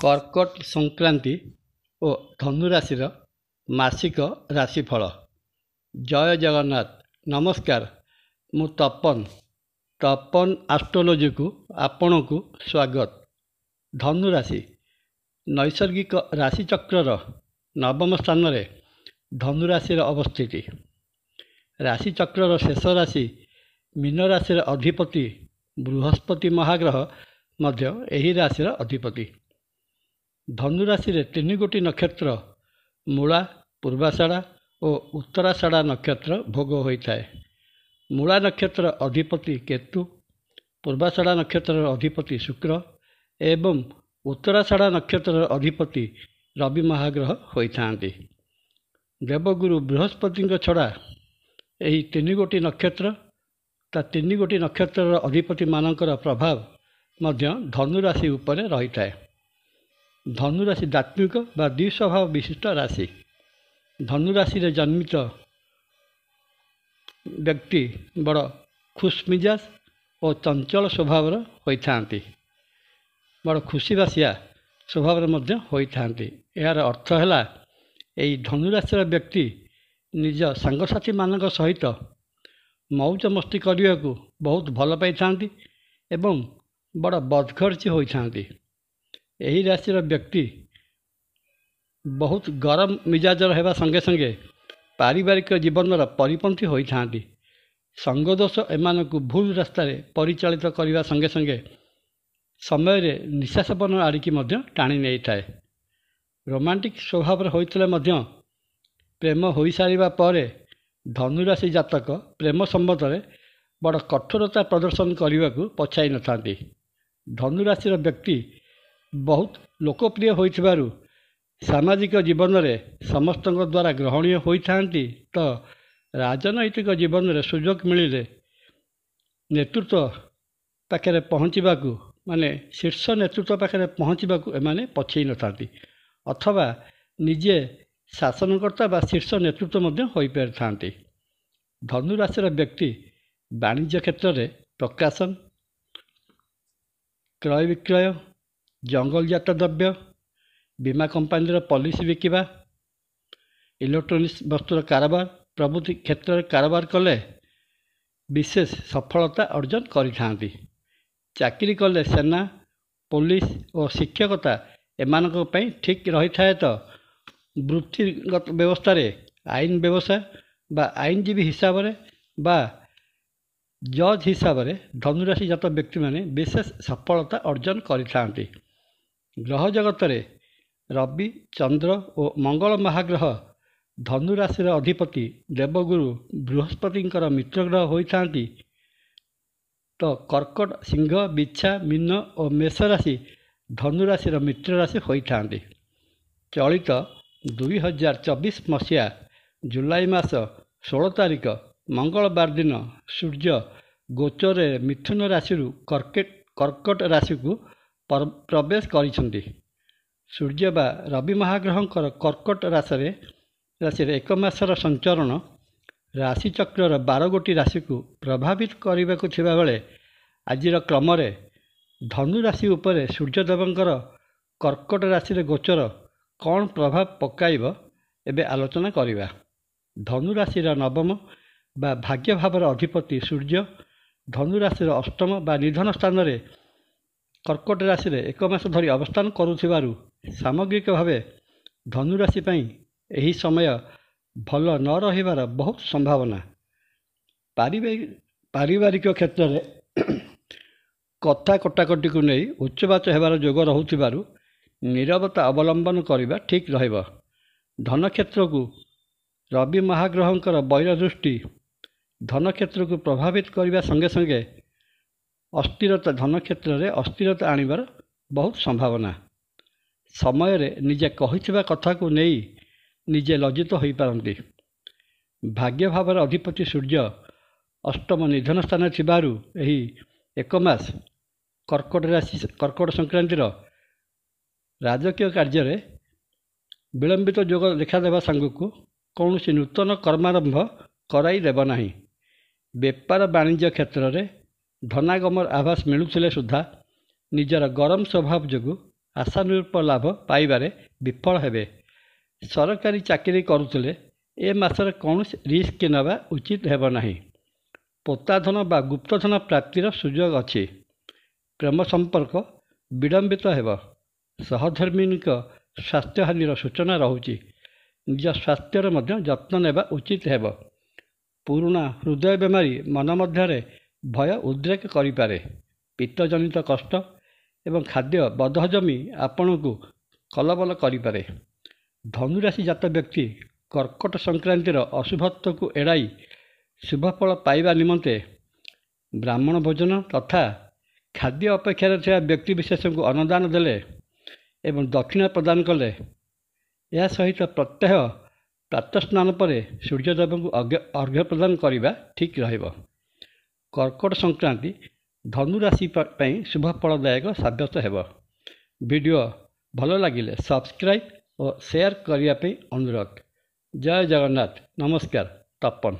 କର୍କଟ ସଂକ୍ରାନ୍ତି ଓ ଧନୁରାଶିର ମାସିକ ରାଶିଫଳ। ଜୟ ଜଗନ୍ନାଥ। ନମସ୍କାର, ମୁଁ ତପନ ଆଷ୍ଟ୍ରୋଲୋଜିକୁ ଆପଣଙ୍କୁ ସ୍ୱାଗତ। ଧନୁରାଶି ନୈସର୍ଗିକ ରାଶିଚକ୍ରର ନବମ ସ୍ଥାନରେ ଧନୁରାଶିର ଅବସ୍ଥିତି। ରାଶିଚକ୍ରର ଶେଷ ରାଶି ମୀନ ରାଶିର ଅଧିପତି ବୃହସ୍ପତି ମହାଗ୍ରହ ମଧ୍ୟ ଏହି ରାଶିର ଅଧିପତି। ଧନୁରାଶିରେ ତିନି ଗୋଟି ନକ୍ଷତ୍ର ମୂଳା, ପୂର୍ବାଷାଢ଼ା ଓ ଉତ୍ତରାଷାଢ଼ା ନକ୍ଷତ୍ର ଭୋଗ ହୋଇଥାଏ। ମୂଳା ନକ୍ଷତ୍ର ଅଧିପତି କେତୁ, ପୂର୍ବାଷାଢ଼ା ନକ୍ଷତ୍ରର ଅଧିପତି ଶୁକ୍ର ଏବଂ ଉତ୍ତରାଷାଢ଼ା ନକ୍ଷତ୍ରର ଅଧିପତି ରବି ମହାଗ୍ରହ ହୋଇଥାନ୍ତି। ଦେବଗୁରୁ ବୃହସ୍ପତିଙ୍କ ଛଡ଼ା ଏହି ତିନି ଗୋଟି ନକ୍ଷତ୍ରର ଅଧିପତିମାନଙ୍କର ପ୍ରଭାବ ମଧ୍ୟ ଧନୁରାଶି ଉପରେ ରହିଥାଏ। ଧନୁରାଶି ଦାତ୍ମିକ ବା ଦ୍ୱିସ୍ୱଭାବ ବିଶିଷ୍ଟ ରାଶି। ଧନୁରାଶିରେ ଜନ୍ମିତ ବ୍ୟକ୍ତି ବଡ଼ ଖୁସମିଜାଜ ଓ ଚଞ୍ଚଳ ସ୍ୱଭାବର ହୋଇଥାନ୍ତି। ବଡ଼ ଖୁସିବାସିଆ ସ୍ୱଭାବର ମଧ୍ୟ ହୋଇଥାନ୍ତି। ଏହାର ଅର୍ଥ ହେଲା, ଏହି ଧନୁରାଶିର ବ୍ୟକ୍ତି ନିଜ ସାଙ୍ଗସାଥିମାନଙ୍କ ସହିତ ମଉଜ ମସ୍ତି କରିବାକୁ ବହୁତ ଭଲ ପାଇଥାନ୍ତି ଏବଂ ବଡ଼ ବଦଖର୍ଚ୍ଚୀ ହୋଇଥାନ୍ତି। ଏହି ରାଶିର ବ୍ୟକ୍ତି ବହୁତ ଗରମ ମିଜାଜର ହେବା ସଙ୍ଗେ ସଙ୍ଗେ ପାରିବାରିକ ଜୀବନର ପରିପନ୍ଥୀ ହୋଇଥାନ୍ତି। ସଙ୍ଗଦୋଷ ଏମାନଙ୍କୁ ଭୁଲ ରାସ୍ତାରେ ପରିଚାଳିତ କରିବା ସଙ୍ଗେ ସଙ୍ଗେ ସମୟରେ ନିଶା ସେବନ ଆଡ଼ିକି ମଧ୍ୟ ଟାଣି ନେଇଥାଏ। ରୋମାଣ୍ଟିକ ସ୍ୱଭାବର ହୋଇଥିଲେ ମଧ୍ୟ ପ୍ରେମ ହୋଇସାରିବା ପରେ ଧନୁରାଶି ଜାତକ ପ୍ରେମ ସମ୍ବନ୍ଧରେ ବଡ଼ କଠୋରତା ପ୍ରଦର୍ଶନ କରିବାକୁ ପଛାଇ ନଥାନ୍ତି। ଧନୁରାଶିର ବ୍ୟକ୍ତି ବହୁତ ଲୋକପ୍ରିୟ ହୋଇଥିବାରୁ ସାମାଜିକ ଜୀବନରେ ସମସ୍ତଙ୍କ ଦ୍ୱାରା ଗ୍ରହଣୀୟ ହୋଇଥାନ୍ତି, ତ ରାଜନୈତିକ ଜୀବନରେ ସୁଯୋଗ ମିଳିଲେ ନେତୃତ୍ୱ ପାଖରେ ପହଞ୍ଚିବାକୁ ଶୀର୍ଷ ନେତୃତ୍ୱ ପାଖରେ ପହଞ୍ଚିବାକୁ ଏମାନେ ପଛେଇ ନଥାନ୍ତି ଅଥବା ନିଜେ ଶାସନକର୍ତ୍ତା ବା ଶୀର୍ଷ ନେତୃତ୍ୱ ମଧ୍ୟ ହୋଇପାରିଥାନ୍ତି। ଧନୁରାଶିର ବ୍ୟକ୍ତି ବାଣିଜ୍ୟ କ୍ଷେତ୍ରରେ ପ୍ରକାଶନ, କ୍ରୟ ବିକ୍ରୟ, ଜଙ୍ଗଲଜାତ ଦ୍ରବ୍ୟ, ବୀମା କମ୍ପାନୀର ପଲିସି ବିକିବା, ଇଲେକ୍ଟ୍ରୋନିକ୍ସ ବସ୍ତୁର କାରବାର ପ୍ରଭୃତି କ୍ଷେତ୍ରରେ କାରବାର କଲେ ବିଶେଷ ସଫଳତା ଅର୍ଜନ କରିଥାନ୍ତି। ଚାକିରି କଲେ ସେନା, ପୋଲିସ ଓ ଶିକ୍ଷକତା ଏମାନଙ୍କ ପାଇଁ ଠିକ୍ ରହିଥାଏ, ତ ବୃତ୍ତିଗତ ବ୍ୟବସ୍ଥାରେ ଆଇନ ବ୍ୟବସାୟ ବା ଆଇନଜୀବୀ ହିସାବରେ ବା ଜଜ୍ ହିସାବରେ ଧନୁରାଶି ଜାତ ବ୍ୟକ୍ତିମାନେ ବିଶେଷ ସଫଳତା ଅର୍ଜନ କରିଥାନ୍ତି। ଗ୍ରହ ଜଗତରେ ରବି, ଚନ୍ଦ୍ର ଓ ମଙ୍ଗଳ ମହାଗ୍ରହ ଧନୁରାଶିର ଅଧିପତି ଦେବଗୁରୁ ବୃହସ୍ପତିଙ୍କର ମିତ୍ରଗ୍ରହ ହୋଇଥାନ୍ତି, ତ କର୍କଟ, ସିଂହ, ବିଛା, ମୀନ ଓ ମେଷ ରାଶି ଧନୁରାଶିର ମିତ୍ର ରାଶି ହୋଇଥାନ୍ତି। ଚଳିତ 2024 ମସିହା ଜୁଲାଇ ମାସ 16 ତାରିଖ ମଙ୍ଗଳବାର ଦିନ ସୂର୍ଯ୍ୟ ଗୋଚରରେ ମିଥୁନ ରାଶିରୁ କର୍କଟ ରାଶିକୁ ପ୍ରବେଶ କରିଛନ୍ତି। ସୂର୍ଯ୍ୟ ବା ରବି ମହାଗ୍ରହଙ୍କର କର୍କଟ ରାଶିରେ ଏକ ମାସର ସଞ୍ଚରଣ ରାଶିଚକ୍ରର 12 ଗୋଟି ରାଶିକୁ ପ୍ରଭାବିତ କରିବାକୁ ଥିବାବେଳେ ଆଜିର କ୍ରମରେ ଧନୁରାଶି ଉପରେ ସୂର୍ଯ୍ୟଦେବଙ୍କର କର୍କଟ ରାଶିରେ ଗୋଚର କ'ଣ ପ୍ରଭାବ ପକାଇବ ଏବେ ଆଲୋଚନା କରିବା। ଧନୁରାଶିର ନବମ ବା ଭାଗ୍ୟ ଭାବର ଅଧିପତି ସୂର୍ଯ୍ୟ ଧନୁରାଶିର ଅଷ୍ଟମ ବା ନିଧନ ସ୍ଥାନରେ କର୍କଟ ରାଶିରେ ଏକ ମାସ ଧରି ଅବସ୍ଥାନ କରୁଥିବାରୁ ସାମଗ୍ରିକ ଭାବେ ଧନୁରାଶି ପାଇଁ ଏହି ସମୟ ଭଲ ନ ରହିବାର ବହୁତ ସମ୍ଭାବନା। ପାରିବାରିକ କ୍ଷେତ୍ରରେ କଥା କଟାକଟିକୁ ନେଇ ଉଚ୍ଚବାଚ ହେବାର ଯୋଗ ରହୁଥିବାରୁ ନୀରବତା ଅବଲମ୍ବନ କରିବା ଠିକ୍ ରହିବ। ଧନକ୍ଷେତ୍ରକୁ ରବି ମହାଗ୍ରହଙ୍କର ବୈର ଦୃଷ୍ଟି ଧନକ୍ଷେତ୍ରକୁ ପ୍ରଭାବିତ କରିବା ସଙ୍ଗେ ସଙ୍ଗେ ଧନକ୍ଷେତ୍ରରେ ଅସ୍ଥିରତା ଆଣିବାର ବହୁତ ସମ୍ଭାବନା। ସମୟରେ ନିଜେ କହିଥିବା କଥାକୁ ନେଇ ନିଜେ ଲଜ୍ଜିତ ହୋଇପାରନ୍ତି। ଭାଗ୍ୟ ଭାବର ଅଧିପତି ସୂର୍ଯ୍ୟ ଅଷ୍ଟମ ନିଧନ ସ୍ଥାନରେ ଥିବାରୁ ଏହି ଏକ ମାସ କର୍କଟ ସଂକ୍ରାନ୍ତିର ରାଜକୀୟ କାର୍ଯ୍ୟରେ ବିଳମ୍ବିତ ଯୋଗ ଦେଖାଦେବା ସାଙ୍ଗକୁ କୌଣସି ନୂତନ କର୍ମାରମ୍ଭ କରାଇ ଦେବ ନାହିଁ। ବେପାର ବାଣିଜ୍ୟ କ୍ଷେତ୍ରରେ ଧନାଗମର ଆଭାସ ମିଳୁଥିଲେ ସୁଦ୍ଧା ନିଜର ଗରମ ସ୍ୱଭାବ ଯୋଗୁଁ ଆଶାନୁରୂପ ଲାଭ ପାଇବାରେ ବିଫଳ ହେବେ। ସରକାରୀ ଚାକିରି କରୁଥିଲେ ଏ ମାସରେ କୌଣସି ରିସ୍କ ନେବା ଉଚିତ ହେବ ନାହିଁ। ପୋତାଧନ ବା ଗୁପ୍ତଧନ ପ୍ରାପ୍ତିର ସୁଯୋଗ ଅଛି। ପ୍ରେମ ସମ୍ପର୍କ ବିଳମ୍ବିତ ହେବ। ସହଧର୍ମିଣୀଙ୍କ ସ୍ୱାସ୍ଥ୍ୟହାନିର ସୂଚନା ରହୁଛି। ନିଜ ସ୍ୱାସ୍ଥ୍ୟର ମଧ୍ୟ ଯତ୍ନ ନେବା ଉଚିତ ହେବ। ପୁରୁଣା ହୃଦୟ ବେମାରୀ ମନ ମଧ୍ୟରେ ଭୟ ଉଦ୍ରେକ କରିପାରେ। ପିତ୍ତଜନିତ କଷ୍ଟ ଏବଂ ଖାଦ୍ୟ ବଦହଜମି ଆପଣଙ୍କୁ କଲବଲ କରିପାରେ। ଧନୁରାଶି ଜାତ ବ୍ୟକ୍ତି କର୍କଟ ସଂକ୍ରାନ୍ତିର ଅଶୁଭତ୍ୱକୁ ଏଡ଼ାଇ ଶୁଭଫଳ ପାଇବା ନିମନ୍ତେ ବ୍ରାହ୍ମଣ ଭୋଜନ ତଥା ଖାଦ୍ୟ ଅପେକ୍ଷାରେ ଥିବା ବ୍ୟକ୍ତିବିଶେଷଙ୍କୁ ଅନୁଦାନ ଦେଲେ ଏବଂ ଦକ୍ଷିଣା ପ୍ରଦାନ କଲେ, ଏହା ସହିତ ପ୍ରତ୍ୟହ ପ୍ରାତଃସ୍ନାନ ପରେ ସୂର୍ଯ୍ୟଦେବଙ୍କୁ ଅର୍ଘ୍ୟ ପ୍ରଦାନ କରିବା ଠିକ୍ ରହିବ। କର୍କଟ ସଂକ୍ରାନ୍ତି ଧନୁରାଶି ପାଇଁ ଶୁଭଫଳଦାୟକ ସାବ୍ୟସ୍ତ ହେବ। ଭିଡ଼ିଓ ଭଲ ଲାଗିଲେ ସବସ୍କ୍ରାଇବ୍ ଓ ସେୟାର କରିବା ପାଇଁ ଅନୁରୋଧ। ଜୟ ଜଗନ୍ନାଥ। ନମସ୍କାର। ତପନ।